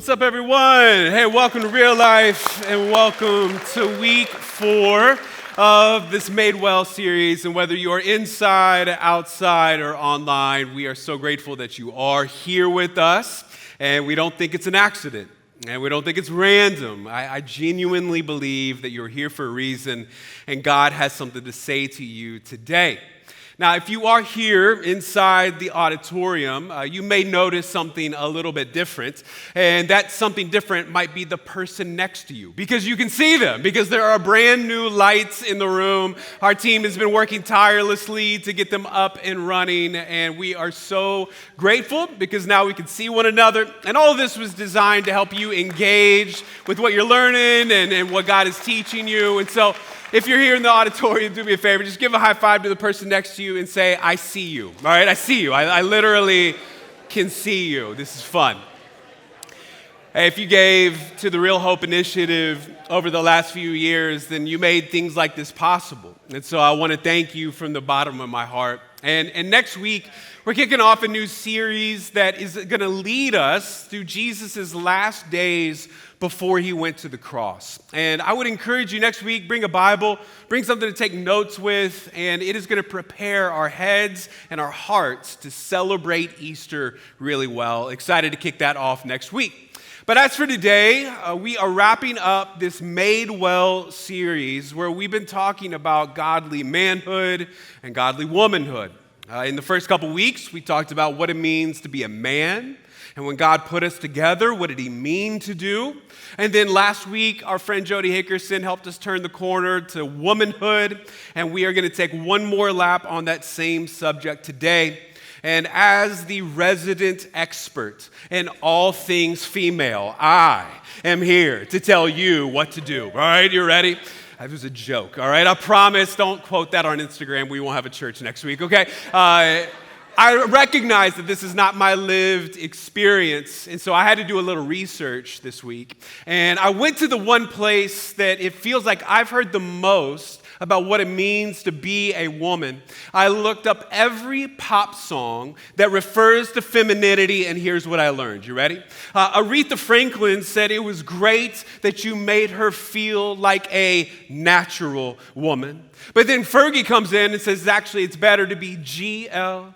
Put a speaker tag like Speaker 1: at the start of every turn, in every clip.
Speaker 1: What's up, everyone? Hey, welcome to Real Life, and welcome to week 4 of this Made Well series. And whether you are inside, outside, or online, we are so grateful that you are here with us. And we don't think it's an accident, and we don't think it's random. I genuinely believe that you're here for a reason, and God has something to say to you today. Now, if you are here inside the auditorium, you may notice something a little bit different, and that something different might be the person next to you, because you can see them, because there are brand new lights in the room. Our team has been working tirelessly to get them up and running, and we are so grateful because now we can see one another, and all of this was designed to help you engage with what you're learning and what God is teaching you. And so if you're here in the auditorium, do me a favor, just give a high five to the person next to you and say, I see you, all right? I see you. I literally can see you. This is fun. Hey, if you gave to the Real Hope Initiative over the last few years, then you made things like this possible. And so I want to thank you from the bottom of my heart. And next week, we're kicking off a new series that is going to lead us through Jesus' last days before he went to the cross. And I would encourage you next week, bring a Bible, bring something to take notes with, and it is going to prepare our heads and our hearts to celebrate Easter really well. Excited to kick that off next week. But as for today, we are wrapping up this Made Well series where we've been talking about godly manhood and godly womanhood. In the first couple weeks, we talked about what it means to be a man. And when God put us together, what did he mean to do? And then last week, our friend Jody Hickerson helped us turn the corner to womanhood. And we are going to take one more lap on that same subject today. And as the resident expert in all things female, I am here to tell you what to do. All right, you ready? That was a joke, all right? I promise, don't quote that on Instagram. We won't have a church next week, okay? I recognize that this is not my lived experience, and so I had to do a little research this week. And I went to the one place that it feels like I've heard the most about what it means to be a woman. I looked up every pop song that refers to femininity, and here's what I learned. You ready? Aretha Franklin said it was great that you made her feel like a natural woman. But then Fergie comes in and says, actually, it's better to be GLAMOROUS.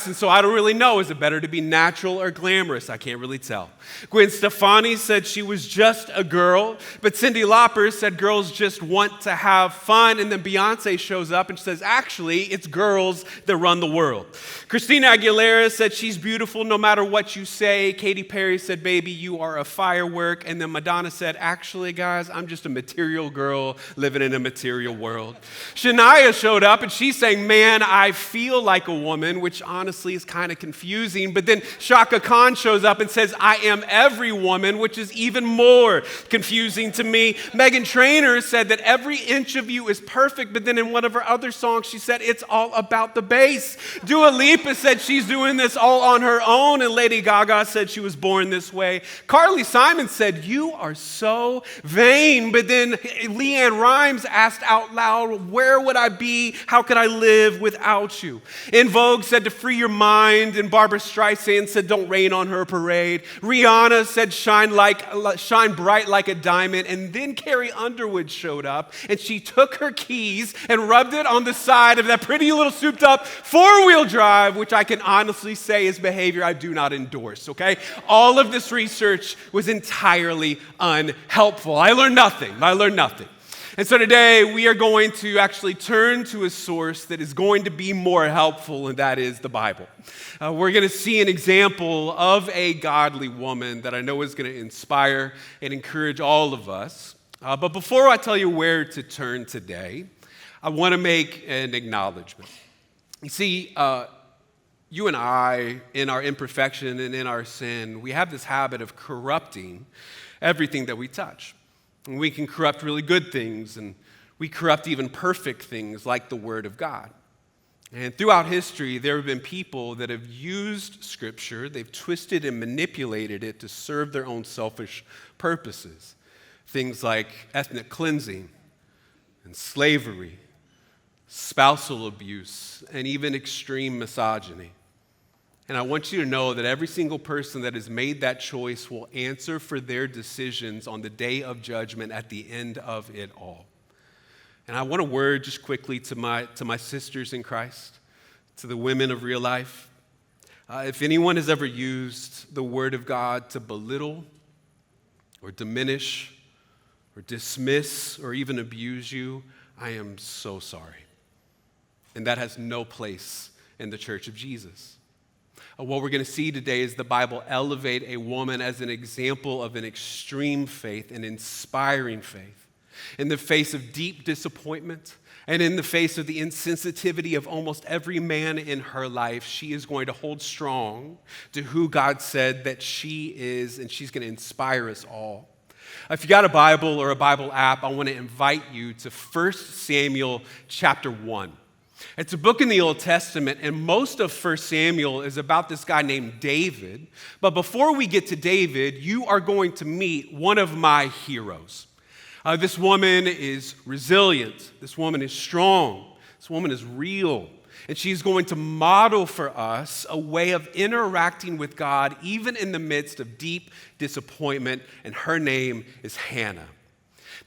Speaker 1: And so I don't really know. Is it better to be natural or glamorous? I can't really tell. Gwen Stefani said she was just a girl, but Cyndi Lauper said girls just want to have fun. And then Beyonce shows up and says, actually, it's girls that run the world. Christina Aguilera said she's beautiful no matter what you say. Katy Perry said, baby, you are a firework. And then Madonna said, actually, guys, I'm just a material girl living in a material world. Shania showed up and she's saying, man, I feel like a woman, which honestly is kind of confusing. But then Shaka Khan shows up and says, I am every woman, which is even more confusing to me. Meghan Trainor said that every inch of you is perfect, but then in one of her other songs, she said it's all about the bass. Dua Lipa said she's doing this all on her own, and Lady Gaga said she was born this way. Carly Simon said, you are so vain, but then Leanne Rimes asked out loud, where would I be? How could I live without you? In Vogue said to free your mind, and Barbara Streisand said don't rain on her parade. Rihanna said shine bright like a diamond, and then Carrie Underwood showed up, and she took her keys and rubbed it on the side of that pretty little souped up four-wheel drive, which I can honestly say is behavior I do not endorse, okay? All of this research was entirely unhelpful. I learned nothing. And so today we are going to actually turn to a source that is going to be more helpful, and that is the Bible. We're going to see an example of a godly woman that I know is going to inspire and encourage all of us. But before I tell you where to turn today, I want to make an acknowledgement. You see, you and I, in our imperfection and in our sin, we have this habit of corrupting everything that we touch. And we can corrupt really good things, and we corrupt even perfect things like the Word of God. And throughout history, there have been people that have used Scripture, they've twisted and manipulated it to serve their own selfish purposes. Things like ethnic cleansing and slavery, spousal abuse, and even extreme misogyny. And I want you to know that every single person that has made that choice will answer for their decisions on the day of judgment at the end of it all. And I want a word just quickly to my sisters in Christ, to the women of real life. If anyone has ever used the Word of God to belittle or diminish or dismiss or even abuse you, I am so sorry. And that has no place in the Church of Jesus. What we're going to see today is the Bible elevate a woman as an example of an extreme faith, an inspiring faith. In the face of deep disappointment and in the face of the insensitivity of almost every man in her life, she is going to hold strong to who God said that she is, and she's going to inspire us all. If you got a Bible or a Bible app, I want to invite you to 1 Samuel chapter 1. It's a book in the Old Testament, and most of 1 Samuel is about this guy named David. But before we get to David, you are going to meet one of my heroes. This woman is resilient. This woman is strong. This woman is real. And she's going to model for us a way of interacting with God, even in the midst of deep disappointment, and her name is Hannah.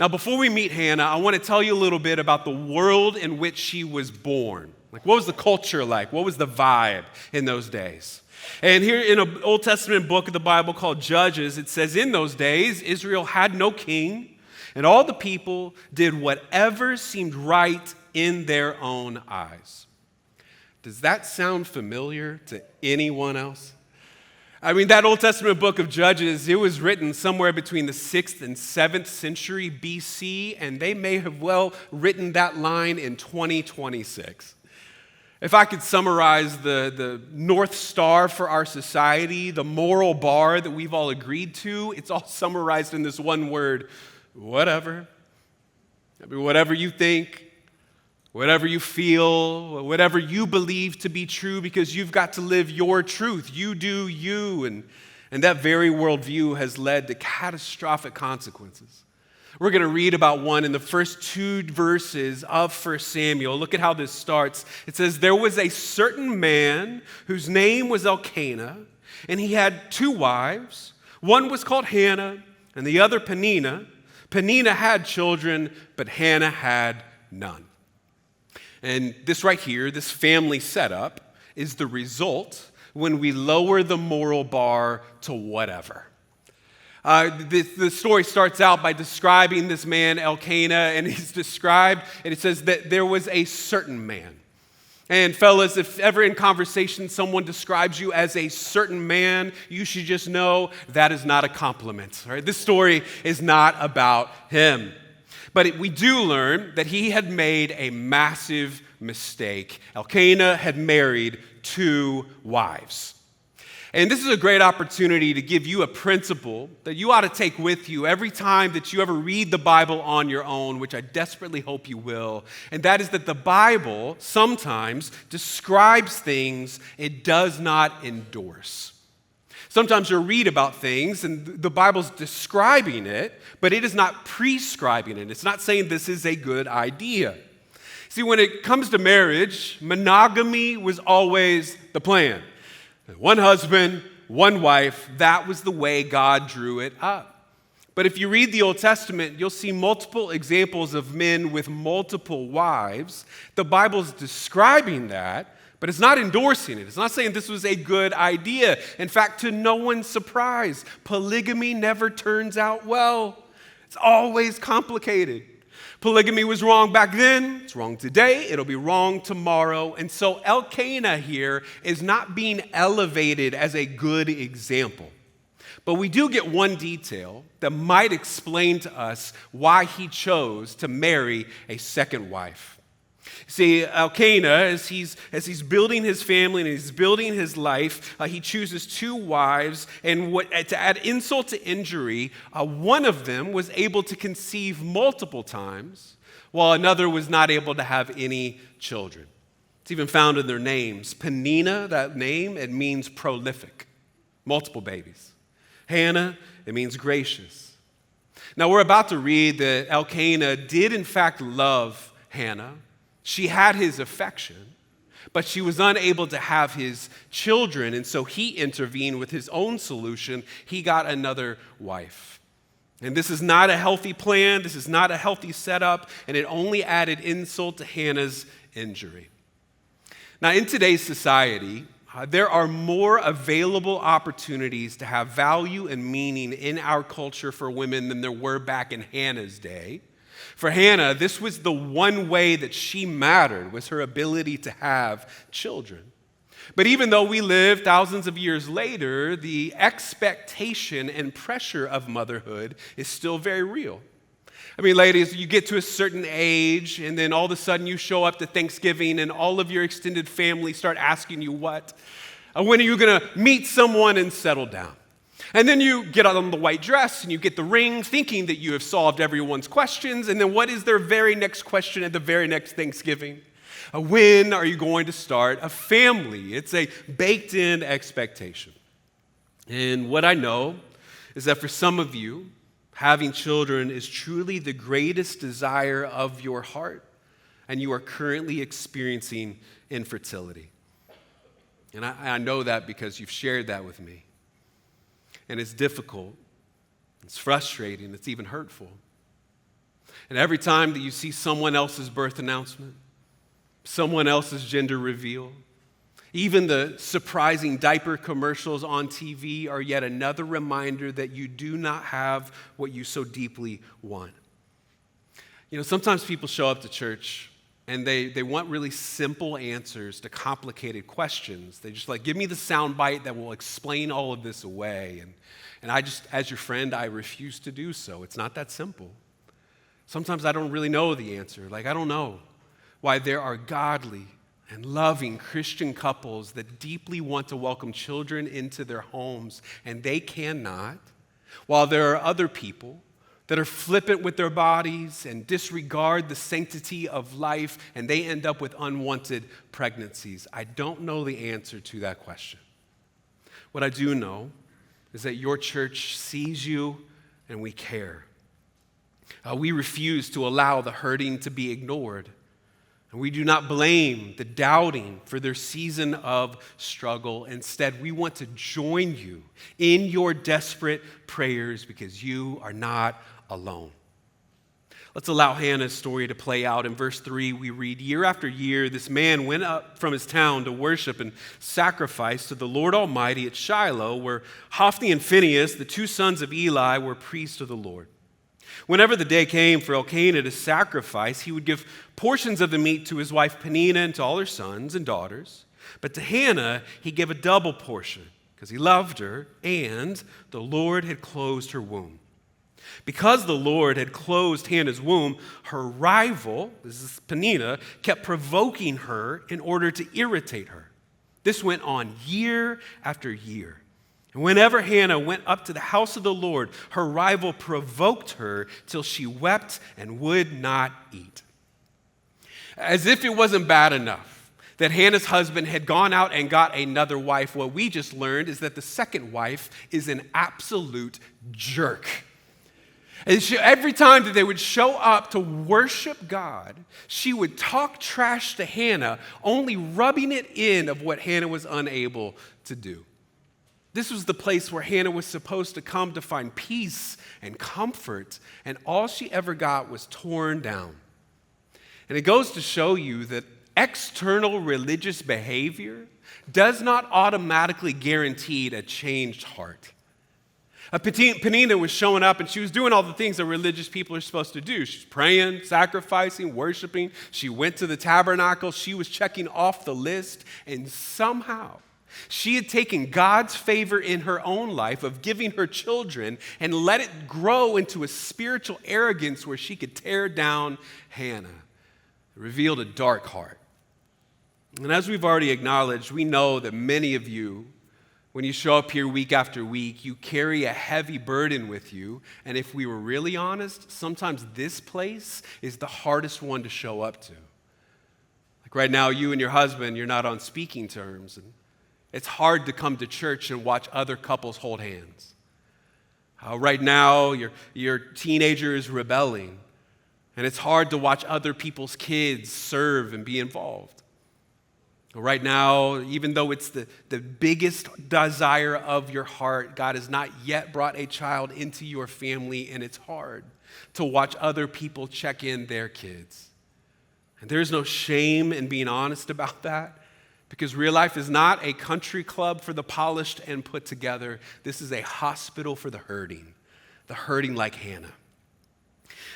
Speaker 1: Now, before we meet Hannah, I want to tell you a little bit about the world in which she was born. Like, what was the culture like? What was the vibe in those days? And here in an Old Testament book of the Bible called Judges, it says, in those days, Israel had no king, and all the people did whatever seemed right in their own eyes. Does that sound familiar to anyone else? I mean, that Old Testament book of Judges, it was written somewhere between the 6th and 7th century BC, and they may have well written that line in 2026. If I could summarize the North Star for our society, the moral bar that we've all agreed to, it's all summarized in this one word: whatever. I mean, whatever you think, whatever you feel, whatever you believe to be true, because you've got to live your truth. You do you. And that very worldview has led to catastrophic consequences. We're going to read about one in the first 2 verses of 1 Samuel. Look at how this starts. It says, there was a certain man whose name was Elkanah, and he had 2 wives. One was called Hannah, and the other Peninnah. Peninnah had children, but Hannah had none. And this right here, this family setup, is the result when we lower the moral bar to whatever. The story starts out by describing this man, Elkanah, and he's described, and it says that there was a certain man. And fellas, if ever in conversation someone describes you as a certain man, you should just know that is not a compliment. Right? This story is not about him. But we do learn that he had made a massive mistake. Elkanah had married 2 wives. And this is a great opportunity to give you a principle that you ought to take with you every time that you ever read the Bible on your own, which I desperately hope you will. And that is that the Bible sometimes describes things it does not endorse. Sometimes you'll read about things and the Bible's describing it, but it is not prescribing it. It's not saying this is a good idea. See, when it comes to marriage, monogamy was always the plan. 1 husband, 1 wife, that was the way God drew it up. But if you read the Old Testament, you'll see multiple examples of men with multiple wives. The Bible's describing that, but it's not endorsing it. It's not saying this was a good idea. In fact, to no one's surprise, polygamy never turns out well. It's always complicated. Polygamy was wrong back then, it's wrong today, it'll be wrong tomorrow. And so Elkanah here is not being elevated as a good example. But we do get one detail that might explain to us why he chose to marry a second wife. See, Elkanah, as he's building his family and he's building his life, he chooses two wives. And to add insult to injury, one of them was able to conceive multiple times, while another was not able to have any children. It's even found in their names. Peninnah, that name, it means prolific, multiple babies. Hannah, it means gracious. Now, we're about to read that Elkanah did in fact love Hannah. She had his affection, but she was unable to have his children, and so he intervened with his own solution. He got another wife. And this is not a healthy plan, this is not a healthy setup, and it only added insult to Hannah's injury. Now, in today's society, there are more available opportunities to have value and meaning in our culture for women than there were back in Hannah's day. For Hannah, this was the one way that she mattered, was her ability to have children. But even though we live thousands of years later, the expectation and pressure of motherhood is still very real. I mean, ladies, you get to a certain age, and then all of a sudden you show up to Thanksgiving, and all of your extended family start asking you what? When are you going to meet someone and settle down? And then you get on the white dress and you get the ring thinking that you have solved everyone's questions. And then what is their very next question at the very next Thanksgiving? When are you going to start a family? It's a baked in expectation. And what I know is that for some of you, having children is truly the greatest desire of your heart, and you are currently experiencing infertility. And I know that because you've shared that with me. And it's difficult, it's frustrating, it's even hurtful. And every time that you see someone else's birth announcement, someone else's gender reveal, even the surprising diaper commercials on TV are yet another reminder that you do not have what you so deeply want. You know, sometimes people show up to church and they want really simple answers to complicated questions. They just like, give me the sound bite that will explain all of this away. And I just, as your friend, I refuse to do so. It's not that simple. Sometimes I don't really know the answer. Like, I don't know why there are godly and loving Christian couples that deeply want to welcome children into their homes, and they cannot, while there are other people that are flippant with their bodies and disregard the sanctity of life, and they end up with unwanted pregnancies. I don't know the answer to that question. What I do know is that your church sees you and we care. We refuse to allow the hurting to be ignored. And we do not blame the doubting for their season of struggle. Instead, we want to join you in your desperate prayers because you are not alone. Let's allow Hannah's story to play out. In verse 3, we read, year after year, this man went up from his town to worship and sacrifice to the Lord Almighty at Shiloh, where Hophni and Phinehas, the two sons of Eli, were priests of the Lord. Whenever the day came for Elkanah to sacrifice, he would give portions of the meat to his wife Peninnah and to all her sons and daughters. But to Hannah, he gave a double portion because he loved her, and the Lord had closed her womb. Because the Lord had closed Hannah's womb, her rival, this is Peninnah, kept provoking her in order to irritate her. This went on year after year. And whenever Hannah went up to the house of the Lord, her rival provoked her till she wept and would not eat. As if it wasn't bad enough that Hannah's husband had gone out and got another wife, what we just learned is that the second wife is an absolute jerk. And every time that they would show up to worship God, she would talk trash to Hannah, only rubbing it in of what Hannah was unable to do. This was the place where Hannah was supposed to come to find peace and comfort, and all she ever got was torn down. And it goes to show you that external religious behavior does not automatically guarantee a changed heart. Peninnah was showing up and she was doing all the things that religious people are supposed to do. She's praying, sacrificing, worshiping. She went to the tabernacle. She was checking off the list. And somehow she had taken God's favor in her own life of giving her children and let it grow into a spiritual arrogance where she could tear down Hannah. It revealed a dark heart. And as we've already acknowledged, we know that many of you, when you show up here week after week, you carry a heavy burden with you. And if we were really honest, sometimes this place is the hardest one to show up to. Like right now, you and your husband, you're not on speaking terms. And it's hard to come to church and watch other couples hold hands. Right now, your teenager is rebelling. And it's hard to watch other people's kids serve and be involved. Right now, even though it's the biggest desire of your heart, God has not yet brought a child into your family, and it's hard to watch other people check in their kids. And there's no shame in being honest about that, because real life is not a country club for the polished and put together. This is a hospital for the hurting like Hannah.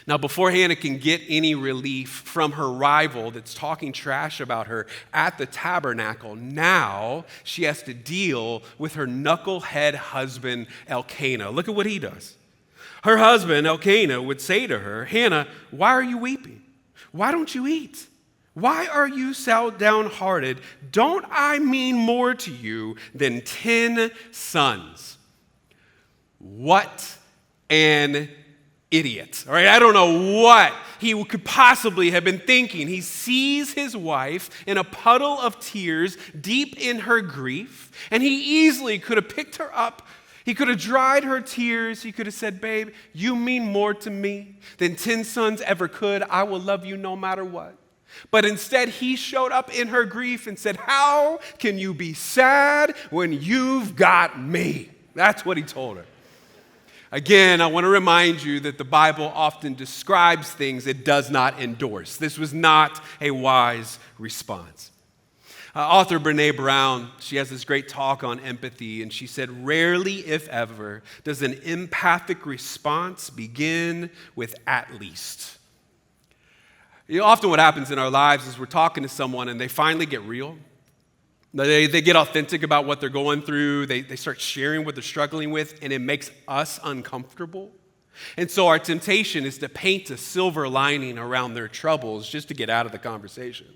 Speaker 1: Now, before Hannah can get any relief from her rival that's talking trash about her at the tabernacle, now she has to deal with her knucklehead husband, Elkanah. Look at what he does. Her husband, Elkanah, would say to her, "Hannah, why are you weeping? Why don't you eat? Why are you so downhearted? Don't I mean more to you than 10 sons?" What an idiot. All right, I don't know what he could possibly have been thinking. He sees his wife in a puddle of tears, deep in her grief, and he easily could have picked her up. He could have dried her tears. He could have said, "Babe, you mean more to me than 10 sons ever could. I will love you no matter what." But instead, he showed up in her grief and said, "How can you be sad when you've got me?" That's what he told her. Again, I want to remind you that the Bible often describes things it does not endorse. This was not a wise response. Author Brené Brown, she has this great talk on empathy, and she said, "Rarely, if ever, does an empathic response begin with 'at least.'" You know, often what happens in our lives is we're talking to someone and they finally get real. They get authentic about what they're going through. They start sharing what they're struggling with, and it makes us uncomfortable. And so our temptation is to paint a silver lining around their troubles just to get out of the conversation.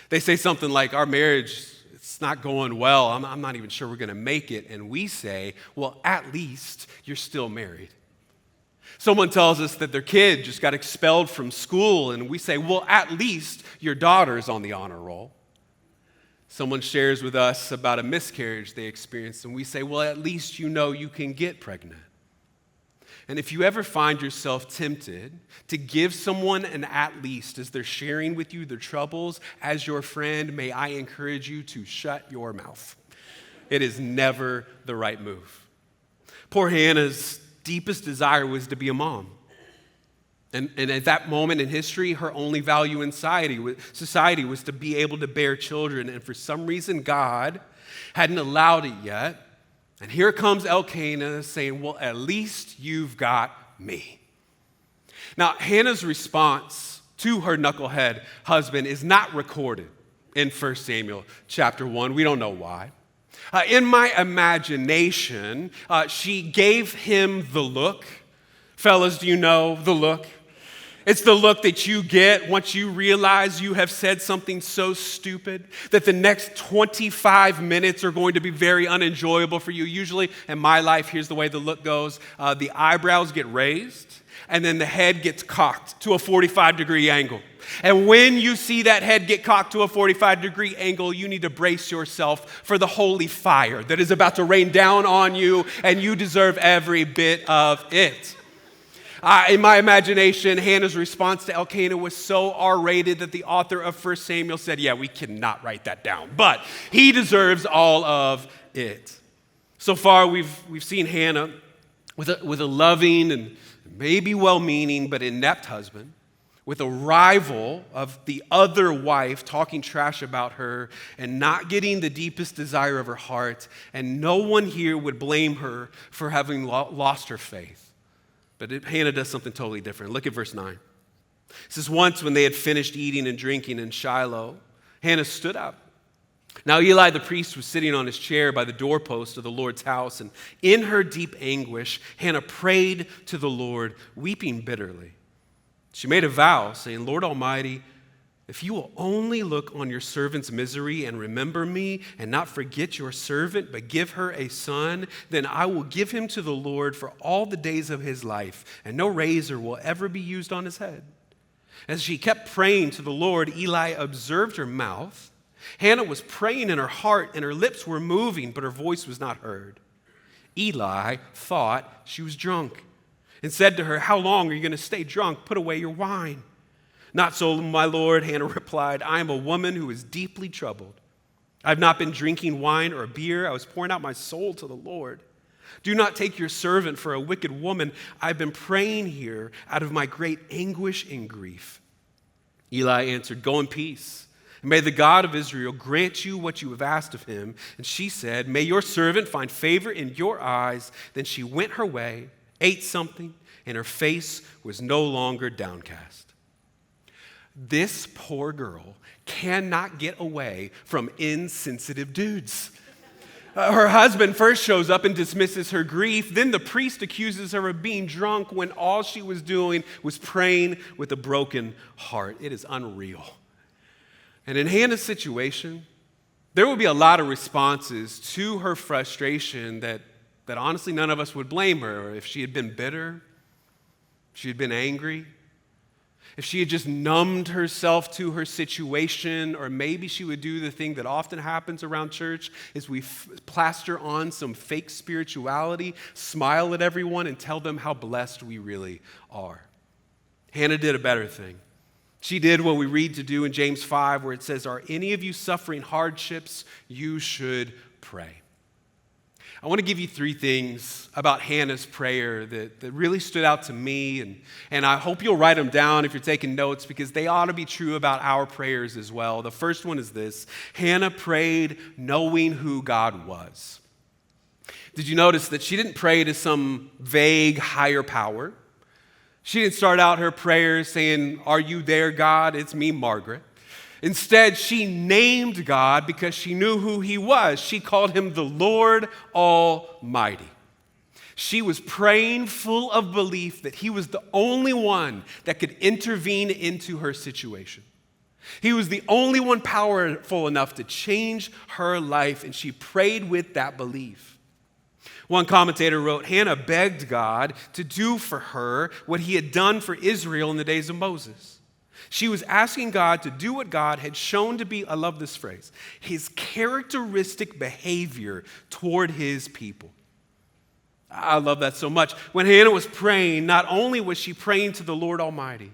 Speaker 1: They say something like, "Our marriage, it's not going well. I'm not even sure we're going to make it." And we say, "Well, at least you're still married." Someone tells us that their kid just got expelled from school, and we say, "Well, at least your daughter's on the honor roll." Someone shares with us about a miscarriage they experienced, and we say, "Well, at least you know you can get pregnant." And if you ever find yourself tempted to give someone an "at least" as they're sharing with you their troubles, as your friend, may I encourage you to shut your mouth. It is never the right move. Poor Hannah's deepest desire was to be a mom. And at that moment in history, her only value in society was to be able to bear children. And for some reason, God hadn't allowed it yet. And here comes Elkanah saying, "Well, at least you've got me." Now, Hannah's response to her knucklehead husband is not recorded in 1 Samuel chapter 1. We don't know why. In my imagination, she gave him the look. Fellas, do you know the look? It's the look that you get once you realize you have said something so stupid that the next 25 minutes are going to be very unenjoyable for you. Usually in my life, here's the way the look goes. The eyebrows get raised, and then the head gets cocked to a 45-degree angle. And when you see that head get cocked to a 45-degree angle, you need to brace yourself for the holy fire that is about to rain down on you, and you deserve every bit of it. In my imagination, Hannah's response to Elkanah was so R-rated that the author of 1 Samuel said, "Yeah, we cannot write that down, but he deserves all of it." So far, we've seen Hannah with a loving and maybe well-meaning but inept husband, with a rival of the other wife talking trash about her and not getting the deepest desire of her heart, and no one here would blame her for having lost her faith. But Hannah does something totally different. Look at verse 9. It says, once when they had finished eating and drinking in Shiloh, Hannah stood up. Now Eli the priest was sitting on his chair by the doorpost of the Lord's house, and in her deep anguish, Hannah prayed to the Lord, weeping bitterly. She made a vow, saying, Lord Almighty, if you will only look on your servant's misery and remember me and not forget your servant, but give her a son, then I will give him to the Lord for all the days of his life, and no razor will ever be used on his head. As she kept praying to the Lord, Eli observed her mouth. Hannah was praying in her heart, and her lips were moving, but her voice was not heard. Eli thought she was drunk and said to her, how long are you going to stay drunk? Put away your wine. Not so, my Lord, Hannah replied. I am a woman who is deeply troubled. I have not been drinking wine or beer. I was pouring out my soul to the Lord. Do not take your servant for a wicked woman. I've been praying here out of my great anguish and grief. Eli answered, go in peace. And may the God of Israel grant you what you have asked of him. And she said, may your servant find favor in your eyes. Then she went her way, ate something, and her face was no longer downcast. This poor girl cannot get away from insensitive dudes. Her husband first shows up and dismisses her grief. Then the priest accuses her of being drunk when all she was doing was praying with a broken heart. It is unreal. And in Hannah's situation, there would be a lot of responses to her frustration that honestly none of us would blame her. If she had been bitter, if she had been angry, if she had just numbed herself to her situation, or maybe she would do the thing that often happens around church is we plaster on some fake spirituality, smile at everyone, and tell them how blessed we really are. Hannah did a better thing. She did what we read to do in James 5, where it says, are any of you suffering hardships? You should pray. I want to give you three things about Hannah's prayer that really stood out to me, and I hope you'll write them down if you're taking notes, because they ought to be true about our prayers as well. The first one is this: Hannah prayed knowing who God was. Did you notice that she didn't pray to some vague higher power? She didn't start out her prayer saying, are you there, God? It's me, Margaret. Instead, she named God because she knew who he was. She called him the Lord Almighty. She was praying full of belief that he was the only one that could intervene into her situation. He was the only one powerful enough to change her life, and she prayed with that belief. One commentator wrote, Hannah begged God to do for her what he had done for Israel in the days of Moses. She was asking God to do what God had shown to be, I love this phrase, his characteristic behavior toward his people. I love that so much. When Hannah was praying, not only was she praying to the Lord Almighty,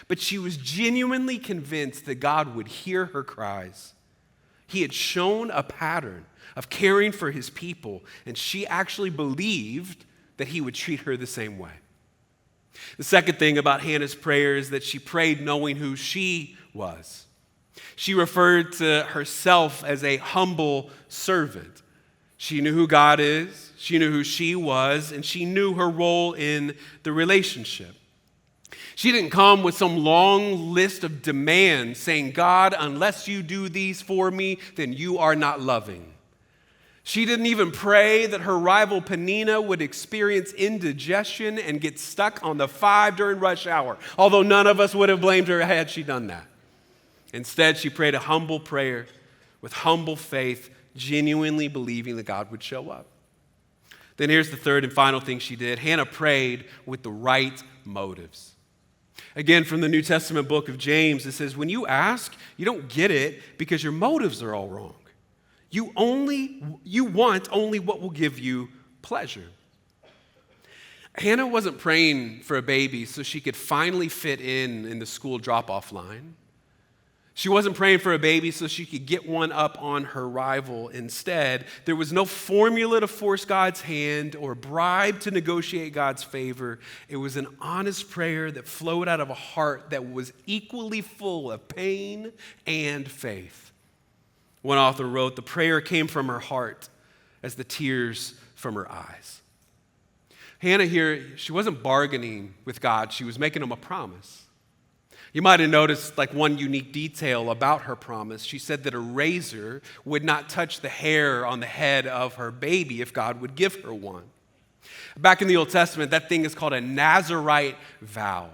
Speaker 1: but she was genuinely convinced that God would hear her cries. He had shown a pattern of caring for his people, and she actually believed that he would treat her the same way. The second thing about Hannah's prayer is that she prayed knowing who she was. She referred to herself as a humble servant. She knew who God is, she knew who she was, and she knew her role in the relationship. She didn't come with some long list of demands saying, God, unless you do these for me, then you are not loving. She didn't even pray that her rival Peninnah would experience indigestion and get stuck on the 5 during rush hour, although none of us would have blamed her had she done that. Instead, she prayed a humble prayer with humble faith, genuinely believing that God would show up. Then here's the third and final thing she did. Hannah prayed with the right motives. Again, from the New Testament book of James, it says, when you ask, you don't get it because your motives are all wrong. You want only what will give you pleasure. Hannah wasn't praying for a baby so she could finally fit in the school drop-off line. She wasn't praying for a baby so she could get one up on her rival. Instead, there was no formula to force God's hand or bribe to negotiate God's favor. It was an honest prayer that flowed out of a heart that was equally full of pain and faith. One author wrote, "The prayer came from her heart as the tears from her eyes." Hannah here, she wasn't bargaining with God. She was making him a promise. You might have noticed one unique detail about her promise. She said that a razor would not touch the hair on the head of her baby if God would give her one. Back in the Old Testament, that thing is called a Nazirite vow.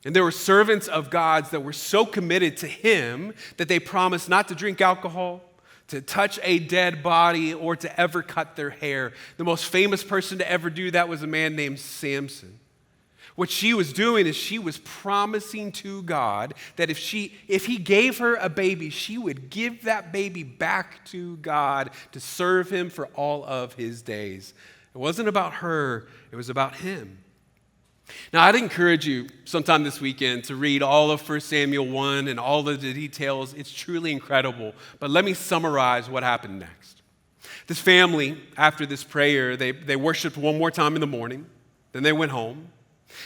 Speaker 1: And there were servants of God's that were so committed to him that they promised not to drink alcohol, to touch a dead body, or to ever cut their hair. The most famous person to ever do that was a man named Samson. What she was doing is she was promising to God that if he gave her a baby, she would give that baby back to God to serve him for all of his days. It wasn't about her, it was about him. Now, I'd encourage you sometime this weekend to read all of 1 Samuel 1 and all of the details. It's truly incredible. But let me summarize what happened next. This family, after this prayer, they worshiped one more time in the morning. Then they went home.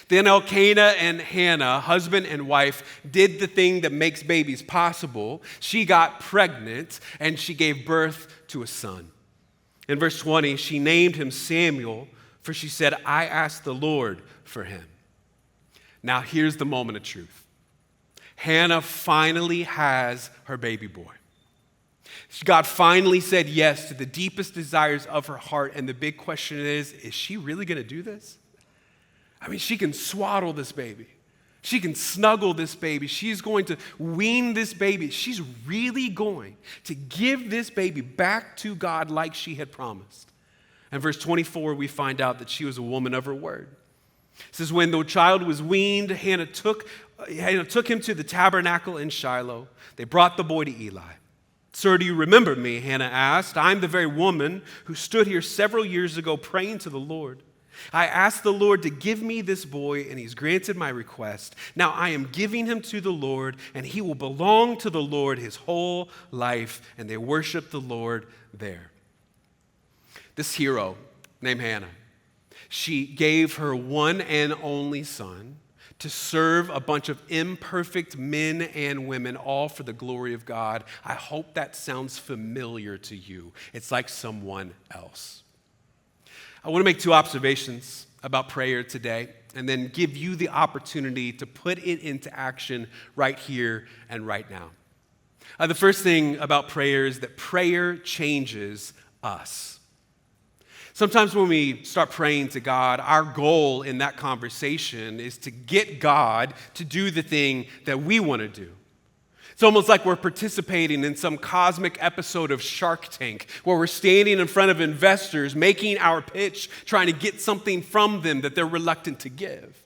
Speaker 1: Then Elkanah and Hannah, husband and wife, did the thing that makes babies possible. She got pregnant and she gave birth to a son. In verse 20, she named him Samuel, for she said, "I asked the Lord for him." Now here's the moment of truth. Hannah finally has her baby boy. God finally said yes to the deepest desires of her heart, and the big question is she really going to do this? I mean, she can swaddle this baby. She can snuggle this baby. She's going to wean this baby. She's really going to give this baby back to God like she had promised. In verse 24, we find out that she was a woman of her word. It says, when the child was weaned, Hannah took him to the tabernacle in Shiloh. They brought the boy to Eli. "Sir, do you remember me?" Hannah asked. "I'm the very woman who stood here several years ago praying to the Lord. I asked the Lord to give me this boy, and he's granted my request. Now I am giving him to the Lord, and he will belong to the Lord his whole life." And they worshiped the Lord there. This hero named Hannah, she gave her one and only son to serve a bunch of imperfect men and women, all for the glory of God. I hope that sounds familiar to you. It's like someone else. I want to make two observations about prayer today and then give you the opportunity to put it into action right here and right now. The first thing about prayer is that prayer changes us. Sometimes when we start praying to God, our goal in that conversation is to get God to do the thing that we want to do. It's almost like we're participating in some cosmic episode of Shark Tank, where we're standing in front of investors, making our pitch, trying to get something from them that they're reluctant to give.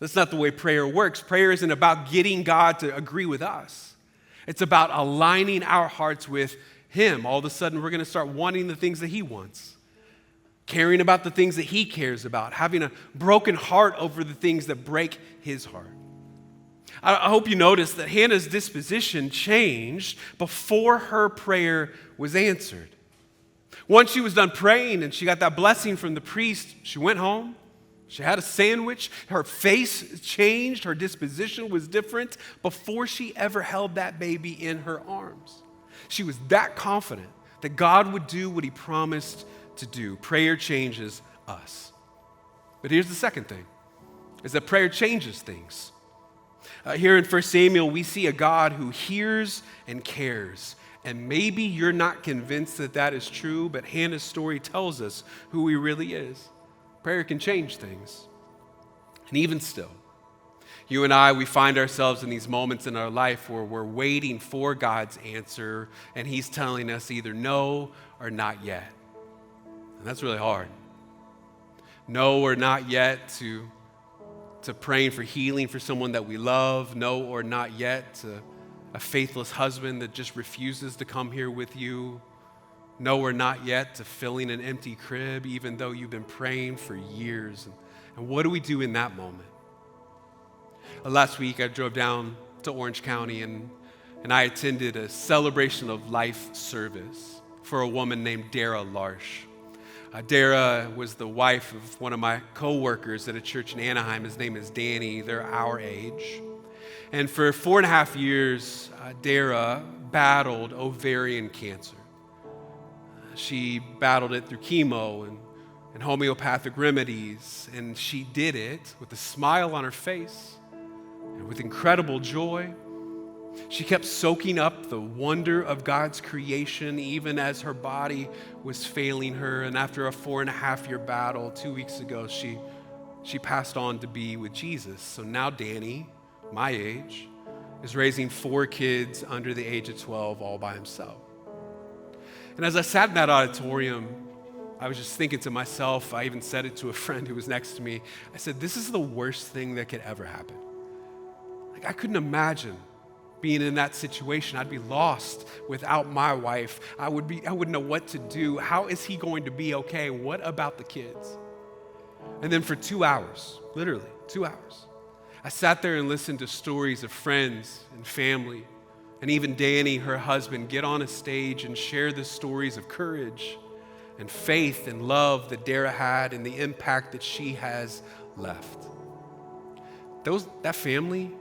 Speaker 1: That's not the way prayer works. Prayer isn't about getting God to agree with us. It's about aligning our hearts with him. All of a sudden, we're going to start wanting the things that he wants, caring about the things that he cares about, having a broken heart over the things that break his heart. I hope you notice that Hannah's disposition changed before her prayer was answered. Once she was done praying and she got that blessing from the priest, she went home. She had a sandwich. Her face changed. Her disposition was different before she ever held that baby in her arms. She was that confident that God would do what he promised to do. Prayer changes us. But here's the second thing, is that prayer changes things. Here in 1 Samuel, we see a God who hears and cares. And maybe you're not convinced that that is true, but Hannah's story tells us who he really is. Prayer can change things. And even still, you and I, we find ourselves in these moments in our life where we're waiting for God's answer, and he's telling us either no or not yet. And that's really hard. No or not yet to praying for healing for someone that we love. No or not yet to a faithless husband that just refuses to come here with you. No or not yet to filling an empty crib, even though you've been praying for years. And what do we do in that moment? Last week, I drove down to Orange County, and and I attended a celebration of life service for a woman named Dara Larsh. Dara was the wife of one of my co-workers at a church in Anaheim. His name is Danny. They're our age. And for 4.5 years, Dara battled ovarian cancer. She battled it through chemo and homeopathic remedies, and she did it with a smile on her face and with incredible joy. She kept soaking up the wonder of God's creation even as her body was failing her. And after a 4.5-year battle, 2 weeks ago, she passed on to be with Jesus. So now Danny, my age, is raising 4 kids under the age of 12 all by himself. And as I sat in that auditorium, I was just thinking to myself, I even said it to a friend who was next to me. I said, this is the worst thing that could ever happen. Like, I couldn't imagine being in that situation. I'd be lost without my wife. I wouldn't know what to do. How is he going to be okay? What about the kids? And then for 2 hours, literally 2 hours, I sat there and listened to stories of friends and family, and even Danny, her husband, get on a stage and share the stories of courage and faith and love that Dara had and the impact that she has left. That family,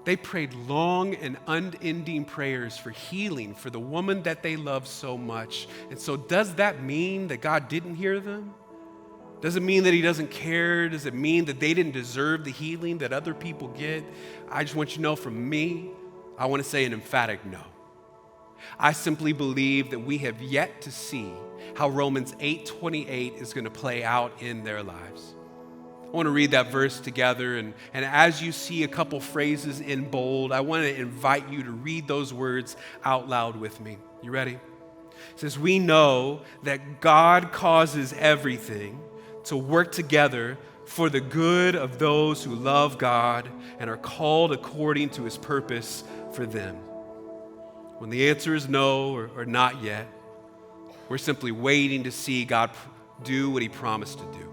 Speaker 1: they prayed long and unending prayers for healing for the woman that they loved so much. And so does that mean that God didn't hear them? Does it mean that he doesn't care? Does it mean that they didn't deserve the healing that other people get? I just want you to know from me, I want to say an emphatic no. I simply believe that we have yet to see how Romans 8:28 is going to play out in their lives. I want to read that verse together, and as you see a couple phrases in bold, I want to invite you to read those words out loud with me. You ready? It says, we know that God causes everything to work together for the good of those who love God and are called according to his purpose for them. When the answer is no or not yet, we're simply waiting to see God do what he promised to do.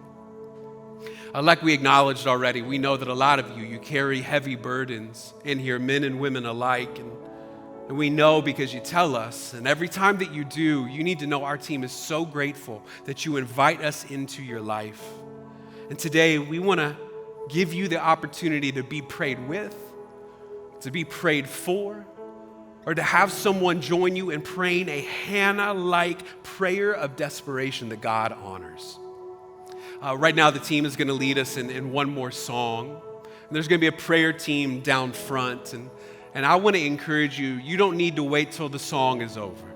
Speaker 1: Like we acknowledged already, we know that a lot of you carry heavy burdens in here, men and women alike. And we know because you tell us, and every time that you do, you need to know our team is so grateful that you invite us into your life. And today, we want to give you the opportunity to be prayed with, to be prayed for, or to have someone join you in praying a Hannah-like prayer of desperation that God honors. Right now, the team is going to lead us in one more song. And there's going to be a prayer team down front. And I want to encourage you, you don't need to wait till the song is over.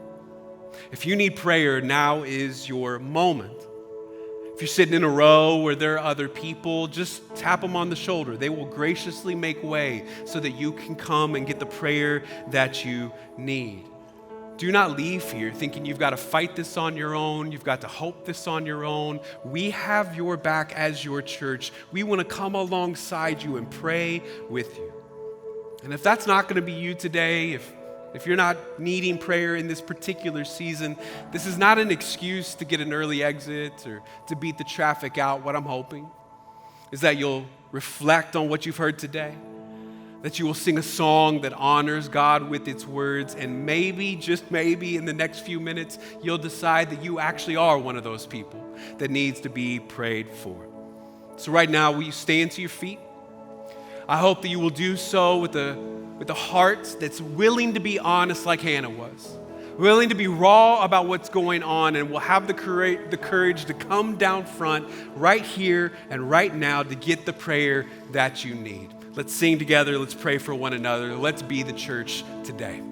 Speaker 1: If you need prayer, now is your moment. If you're sitting in a row where there are other people, just tap them on the shoulder. They will graciously make way so that you can come and get the prayer that you need. Do not leave here thinking you've got to fight this on your own. You've got to hope this on your own. We have your back as your church. We want to come alongside you and pray with you. And if that's not going to be you today, if you're not needing prayer in this particular season, this is not an excuse to get an early exit or to beat the traffic out. What I'm hoping is that you'll reflect on what you've heard today, that you will sing a song that honors God with its words, and maybe, just maybe, in the next few minutes, you'll decide that you actually are one of those people that needs to be prayed for. So right now, will you stand to your feet? I hope that you will do so with a heart that's willing to be honest like Hannah was, willing to be raw about what's going on, and will have the courage to come down front right here and right now to get the prayer that you need. Let's sing together. Let's pray for one another. Let's be the church today.